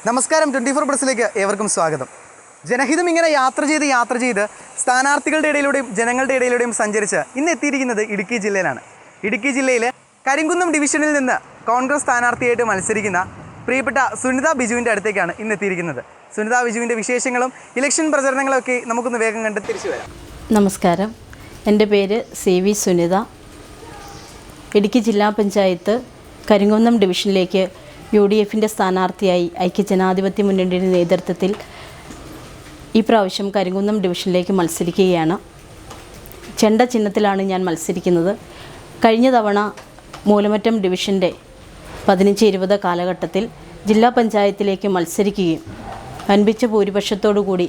നമസ്കാരം 24 പ്ലസിലേക്ക് ഏവർക്കും സ്വാഗതം. ജനഹിതം ഇങ്ങനെ യാത്ര ചെയ്ത് സ്ഥാനാർത്ഥികളുടെ ഇടയിലൂടെയും ജനങ്ങളുടെ ഇടയിലൂടെയും സഞ്ചരിച്ച് ഇന്ന് എത്തിയിരിക്കുന്നത് ഇടുക്കി ജില്ലയിലാണ്. ഇടുക്കി ജില്ലയിലെ കരിങ്കുന്നം ഡിവിഷനിൽ നിന്ന് കോൺഗ്രസ് സ്ഥാനാർത്ഥിയായിട്ട് മത്സരിക്കുന്ന പ്രിയപ്പെട്ട സുനിത ബിജുവിൻ്റെ അടുത്തേക്കാണ് ഇന്ന് എത്തിയിരിക്കുന്നത്. സുനിത ബിജുവിൻ്റെ വിശേഷങ്ങളും ഇലക്ഷൻ പ്രചരണങ്ങളൊക്കെ നമുക്കൊന്ന് വേഗം കണ്ട് തിരിച്ചു വരാം. നമസ്കാരം, എൻ്റെ പേര് CV സുനിത. ഇടുക്കി ജില്ലാ പഞ്ചായത്ത് കരിങ്കുന്നം ഡിവിഷനിലേക്ക് UDFിൻ്റെ സ്ഥാനാർത്ഥിയായി ഐക്യജനാധിപത്യ മുന്നണിയുടെ നേതൃത്വത്തിൽ ഈ പ്രാവശ്യം കരിങ്കുന്നം ഡിവിഷനിലേക്ക് മത്സരിക്കുകയാണ്. ചെണ്ട ചിഹ്നത്തിലാണ് ഞാൻ മത്സരിക്കുന്നത്. കഴിഞ്ഞ തവണ മൂലമറ്റം ഡിവിഷൻ്റെ 15-20 കാലഘട്ടത്തിൽ ജില്ലാ പഞ്ചായത്തിലേക്ക് മത്സരിക്കുകയും വൻപിച്ച ഭൂരിപക്ഷത്തോടുകൂടി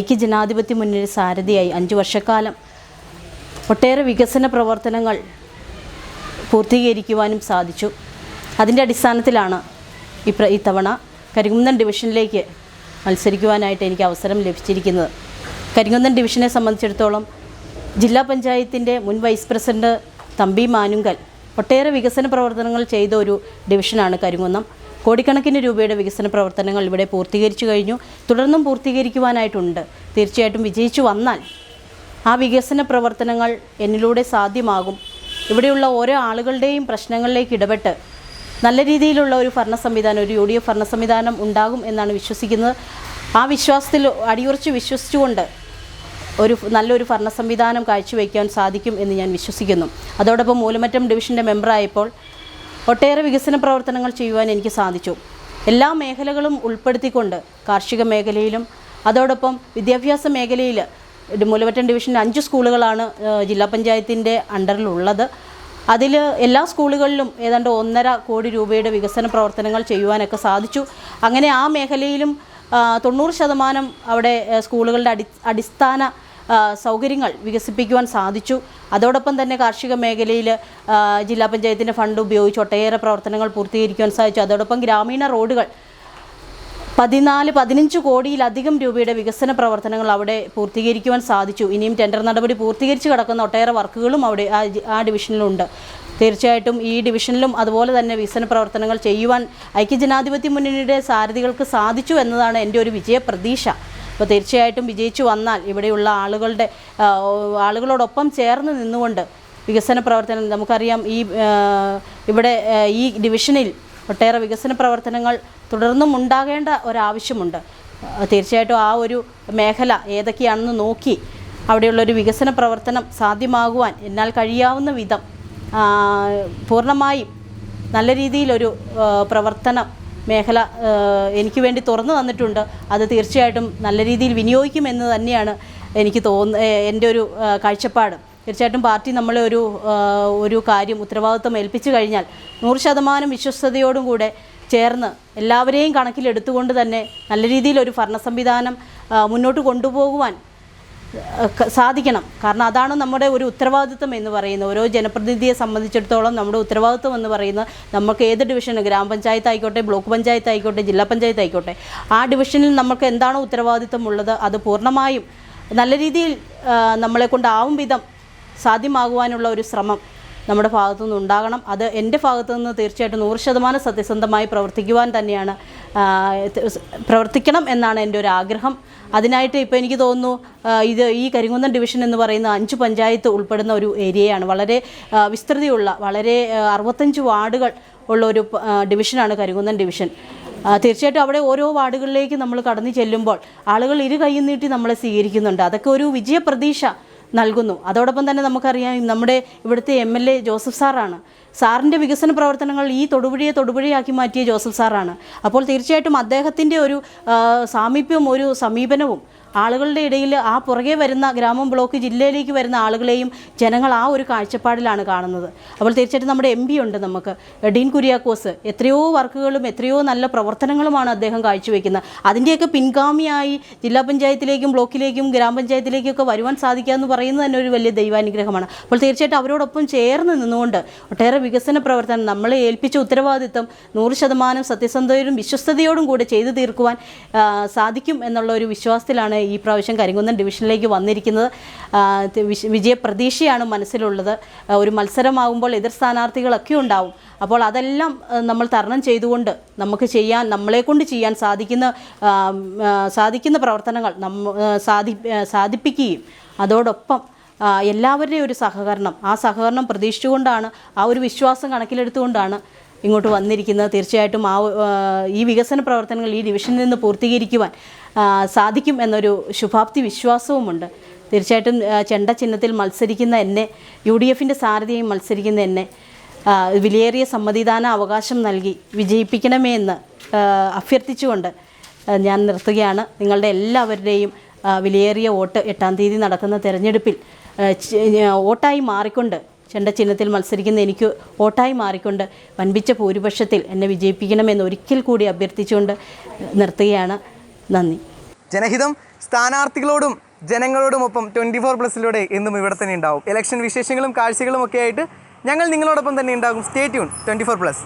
ഐക്യജനാധിപത്യ മുന്നണി സാരഥിയായി 5 വർഷക്കാലം ഒട്ടേറെ വികസന പ്രവർത്തനങ്ങൾ പൂർത്തീകരിക്കുവാനും സാധിച്ചു. അതിൻ്റെ അടിസ്ഥാനത്തിലാണ് ഇത്തവണ കരിങ്കുന്നം ഡിവിഷനിലേക്ക് മത്സരിക്കുവാനായിട്ട് എനിക്ക് അവസരം ലഭിച്ചിരിക്കുന്നത്. കരിങ്കുന്നം ഡിവിഷനെ സംബന്ധിച്ചിടത്തോളം ജില്ലാ പഞ്ചായത്തിൻ്റെ മുൻ വൈസ് പ്രസിഡന്റ് തമ്പി മാനുങ്കൽ ഒട്ടേറെ വികസന പ്രവർത്തനങ്ങൾ ചെയ്ത ഒരു ഡിവിഷനാണ് കരിങ്കുന്നം. കോടിക്കണക്കിന് രൂപയുടെ വികസന പ്രവർത്തനങ്ങൾ ഇവിടെ പൂർത്തീകരിച്ചു കഴിഞ്ഞു. തുടർന്നും പൂർത്തീകരിക്കുവാനായിട്ടുണ്ട്. തീർച്ചയായിട്ടും വിജയിച്ചു വന്നാൽ ആ വികസന പ്രവർത്തനങ്ങൾ എന്നിലൂടെ സാധ്യമാകും. ഇവിടെയുള്ള ഓരോ ആളുകളുടെയും പ്രശ്നങ്ങളിലേക്ക് ഇടപെട്ട് നല്ല രീതിയിലുള്ള ഒരു ഭരണ സംവിധാനം, ഒരു UDF ഭരണ സംവിധാനം ഉണ്ടാകും എന്നാണ് വിശ്വസിക്കുന്നത്. ആ വിശ്വാസത്തിൽ അടിയുറച്ച് വിശ്വസിച്ചുകൊണ്ട് നല്ലൊരു ഭരണ സംവിധാനം കാഴ്ചവെക്കാൻ സാധിക്കും എന്ന് ഞാൻ വിശ്വസിക്കുന്നു. അതോടൊപ്പം മൂലമറ്റം ഡിവിഷൻ്റെ മെമ്പറായപ്പോൾ ഒട്ടേറെ വികസന പ്രവർത്തനങ്ങൾ ചെയ്യുവാൻ എനിക്ക് സാധിച്ചു. എല്ലാ മേഖലകളും ഉൾപ്പെടുത്തിക്കൊണ്ട് കാർഷിക മേഖലയിലും അതോടൊപ്പം വിദ്യാഭ്യാസ മേഖലയിൽ മൂലമറ്റം ഡിവിഷൻ്റെ 5 സ്കൂളുകളാണ് ജില്ലാ പഞ്ചായത്തിൻ്റെ അണ്ടറിലുള്ളത്. അതിൽ എല്ലാ സ്കൂളുകളിലും ഏതാണ്ട് 1.5 കോടി രൂപയുടെ വികസന പ്രവർത്തനങ്ങൾ ചെയ്യുവാനൊക്കെ സാധിച്ചു. അങ്ങനെ ആ മേഖലയിലും 90% അവിടെ സ്കൂളുകളുടെ അടിസ്ഥാന സൗകര്യങ്ങൾ വികസിപ്പിക്കുവാൻ സാധിച്ചു. അതോടൊപ്പം തന്നെ കാർഷിക മേഖലയിൽ ജില്ലാ പഞ്ചായത്തിൻ്റെ ഫണ്ട് ഉപയോഗിച്ച് ഒട്ടേറെ പ്രവർത്തനങ്ങൾ പൂർത്തീകരിക്കുവാൻ സാധിച്ചു. അതോടൊപ്പം ഗ്രാമീണ റോഡുകൾ 14-15 കോടിയിലധികം രൂപയുടെ വികസന പ്രവർത്തനങ്ങൾ അവിടെ പൂർത്തീകരിക്കുവാൻ സാധിച്ചു. ഇനിയും ടെൻഡർ നടപടി പൂർത്തീകരിച്ച് കിടക്കുന്ന ഒട്ടേറെ വർക്കുകളും അവിടെ ആ ഡിവിഷനിലുണ്ട്. തീർച്ചയായിട്ടും ഈ ഡിവിഷനിലും അതുപോലെ തന്നെ വികസന പ്രവർത്തനങ്ങൾ ചെയ്യുവാൻ ഐക്യജനാധിപത്യ മുന്നണിയുടെ സാരഥികൾക്ക് സാധിച്ചു എന്നതാണ് എൻ്റെ ഒരു വിജയപ്രതീക്ഷ. അപ്പോൾ തീർച്ചയായിട്ടും വിജയിച്ചു വന്നാൽ ഇവിടെയുള്ള ആളുകളോടൊപ്പം ചേർന്ന് നിന്നുകൊണ്ട് വികസന പ്രവർത്തനം, നമുക്കറിയാം ഇവിടെ ഈ ഡിവിഷനിൽ ഒട്ടേറെ വികസന പ്രവർത്തനങ്ങൾ തുടർന്നും ഉണ്ടാകേണ്ട ഒരാവശ്യമുണ്ട്. തീർച്ചയായിട്ടും ആ ഒരു മേഖല ഏതൊക്കെയാണെന്ന് നോക്കി അവിടെയുള്ളൊരു വികസന പ്രവർത്തനം സാധ്യമാകുവാൻ എന്നാൽ കഴിയാവുന്ന വിധം പൂർണ്ണമായും നല്ല രീതിയിലൊരു പ്രവർത്തന മേഖല എനിക്ക് വേണ്ടി തുറന്നു തന്നിട്ടുണ്ട്. അത് തീർച്ചയായിട്ടും നല്ല രീതിയിൽ വിനിയോഗിക്കുമെന്ന് തന്നെയാണ് എനിക്ക് എൻ്റെ ഒരു കാഴ്ചപ്പാട്. തീർച്ചയായിട്ടും പാർട്ടി നമ്മളെ ഒരു കാര്യം ഉത്തരവാദിത്വം ഏൽപ്പിച്ചു കഴിഞ്ഞാൽ 100% വിശ്വസ്തയോടും കൂടെ ചേർന്ന് എല്ലാവരെയും കണക്കിലെടുത്തുകൊണ്ട് തന്നെ നല്ല രീതിയിലൊരു ഭരണ സംവിധാനം മുന്നോട്ട് കൊണ്ടുപോകുവാൻ സാധിക്കണം. കാരണം അതാണ് നമ്മുടെ ഒരു ഉത്തരവാദിത്വം എന്ന് പറയുന്നത്. ഓരോ ജനപ്രതിനിധിയെ സംബന്ധിച്ചിടത്തോളം നമ്മുടെ ഉത്തരവാദിത്വം എന്ന് പറയുന്നത് നമുക്ക് ഏത് ഡിവിഷന്, ഗ്രാമപഞ്ചായത്ത് ആയിക്കോട്ടെ, ബ്ലോക്ക് പഞ്ചായത്ത് ആയിക്കോട്ടെ, ജില്ലാ പഞ്ചായത്ത് ആയിക്കോട്ടെ, ആ ഡിവിഷനിൽ നമുക്ക് എന്താണോ ഉത്തരവാദിത്വം ഉള്ളത് അത് പൂർണ്ണമായും നല്ല രീതിയിൽ നമ്മളെ കൊണ്ടാവും വിധം സാധ്യമാകുവാനുള്ള ഒരു ശ്രമം നമ്മുടെ ഭാഗത്തു നിന്ന് ഉണ്ടാകണം. അത് എൻ്റെ ഭാഗത്തു നിന്ന് തീർച്ചയായിട്ടും 100% സത്യസന്ധമായി പ്രവർത്തിക്കണം എന്നാണ് എൻ്റെ ഒരു ആഗ്രഹം. അതിനായിട്ട് ഇപ്പോൾ എനിക്ക് തോന്നുന്നു ഈ കരിങ്കുന്നം ഡിവിഷൻ എന്ന് പറയുന്ന 5 പഞ്ചായത്ത് ഉൾപ്പെടുന്ന ഒരു ഏരിയയാണ്. വളരെ വിസ്തൃതിയുള്ള, വളരെ 65 വാർഡുകൾ ഉള്ള ഒരു ഡിവിഷനാണ് കരിങ്കുന്നം ഡിവിഷൻ. തീർച്ചയായിട്ടും അവിടെ ഓരോ വാർഡുകളിലേക്ക് നമ്മൾ കടന്നു ചെല്ലുമ്പോൾ ആളുകൾ ഇരു കൈയും നീട്ടി നമ്മളെ സ്വീകരിക്കുന്നുണ്ട്. അതൊക്കെ ഒരു വിജയപ്രതീക്ഷ നൽകുന്നു. അതോടൊപ്പം തന്നെ നമുക്കറിയാം നമ്മുടെ ഇവിടുത്തെ MLA ജോസഫ് സാറാണ്. സാറിൻ്റെ വികസന പ്രവർത്തനങ്ങൾ ഈ തൊടുപുഴയാക്കി മാറ്റിയ ജോസഫ് സാറാണ്. അപ്പോൾ തീർച്ചയായിട്ടും അദ്ദേഹത്തിൻ്റെ ഒരു സാമീപ്യവും ഒരു സമീപനവും ആളുകളുടെ ഇടയിൽ ആ പുറകെ വരുന്ന ഗ്രാമം, ബ്ലോക്ക്, ജില്ലയിലേക്ക് വരുന്ന ആളുകളെയും ജനങ്ങൾ ആ ഒരു കാഴ്ചപ്പാടിലാണ് കാണുന്നത്. അപ്പോൾ തീർച്ചയായിട്ടും നമ്മുടെ MP ഉണ്ട്, നമുക്ക് ഡീൻ കുര്യാക്കോസ്. എത്രയോ വർക്കുകളും എത്രയോ നല്ല പ്രവർത്തനങ്ങളുമാണ് അദ്ദേഹം കാഴ്ചവെക്കുന്നത്. അതിൻ്റെയൊക്കെ പിൻഗാമിയായി ജില്ലാ പഞ്ചായത്തിലേക്കും ബ്ലോക്കിലേക്കും ഗ്രാമപഞ്ചായത്തിലേക്കൊക്കെ വരുവാൻ സാധിക്കുക എന്ന് പറയുന്നത് തന്നെ ഒരു വലിയ ദൈവാനുഗ്രഹമാണ്. അപ്പോൾ തീർച്ചയായിട്ടും അവരോടൊപ്പം ചേർന്ന് നിന്നുകൊണ്ട് ഒട്ടേറെ വികസന പ്രവർത്തനം നമ്മളെ ഏൽപ്പിച്ച ഉത്തരവാദിത്വം 100% സത്യസന്ധതയോടും വിശ്വസ്തയോടും കൂടെ ചെയ്തു തീർക്കുവാൻ സാധിക്കും എന്നുള്ള ഒരു വിശ്വാസത്തിലാണ് ഈ പ്രാവശ്യം കരിങ്കുന്നം ഡിവിഷനിലേക്ക് വന്നിരിക്കുന്നത്. വിജയപ്രതീക്ഷയാണ് മനസ്സിലുള്ളത്. ഒരു മത്സരമാകുമ്പോൾ എതിർ സ്ഥാനാർത്ഥികളൊക്കെ ഉണ്ടാവും. അപ്പോൾ അതെല്ലാം നമ്മൾ തരണം ചെയ്തുകൊണ്ട് നമുക്ക് നമ്മളെക്കൊണ്ട് ചെയ്യാൻ സാധിക്കുന്ന പ്രവർത്തനങ്ങൾ സാധിപ്പിക്കുകയും അതോടൊപ്പം എല്ലാവരുടെയും ഒരു സഹകരണം പ്രതീക്ഷിച്ചുകൊണ്ടാണ്, ആ ഒരു വിശ്വാസം കണക്കിലെടുത്തുകൊണ്ടാണ് ഇങ്ങോട്ട് വന്നിരിക്കുന്നത്. തീർച്ചയായിട്ടും ഈ വികസന പ്രവർത്തനങ്ങൾ ഈ ഡിവിഷനിൽ നിന്ന് പൂർത്തീകരിക്കുവാൻ സാധിക്കും എന്നൊരു ശുഭാപ്തി വിശ്വാസവുമുണ്ട്. തീർച്ചയായിട്ടും ചെണ്ട ചിഹ്നത്തിൽ മത്സരിക്കുന്ന എന്നെ, UDFൻ്റെ സാരഥിയായി മത്സരിക്കുന്ന എന്നെ വിലയേറിയ സമ്മതിദാന അവകാശം നൽകി വിജയിപ്പിക്കണമേ എന്ന് അഭ്യർത്ഥിച്ചുകൊണ്ട് ഞാൻ നിർത്തുകയാണ്. നിങ്ങളുടെ എല്ലാവരുടെയും വിലയേറിയ വോട്ട് 8-ാം തീയതി നടക്കുന്ന തെരഞ്ഞെടുപ്പിൽ വോട്ടായി മാറിക്കൊണ്ട്, ചെണ്ട ചിഹ്നത്തിൽ മത്സരിക്കുന്ന എനിക്ക് വോട്ടായി മാറിക്കൊണ്ട് വൻപിച്ച ഭൂരിപക്ഷത്തിൽ എന്നെ വിജയിപ്പിക്കണമെന്ന് ഒരിക്കൽ കൂടി അഭ്യർത്ഥിച്ചുകൊണ്ട് നിർത്തുകയാണ്. നന്ദി. ജനഹിതം സ്ഥാനാർത്ഥികളോടും ജനങ്ങളോടുമൊപ്പം 24+ലൂടെ എന്നും ഇവിടെ തന്നെ ഉണ്ടാവും. ഇലക്ഷൻ വിശേഷങ്ങളും കാഴ്ചകളും ഒക്കെ ആയിട്ട് ഞങ്ങൾ നിങ്ങളോടൊപ്പം തന്നെ ഉണ്ടാകും. Stay tune 24+.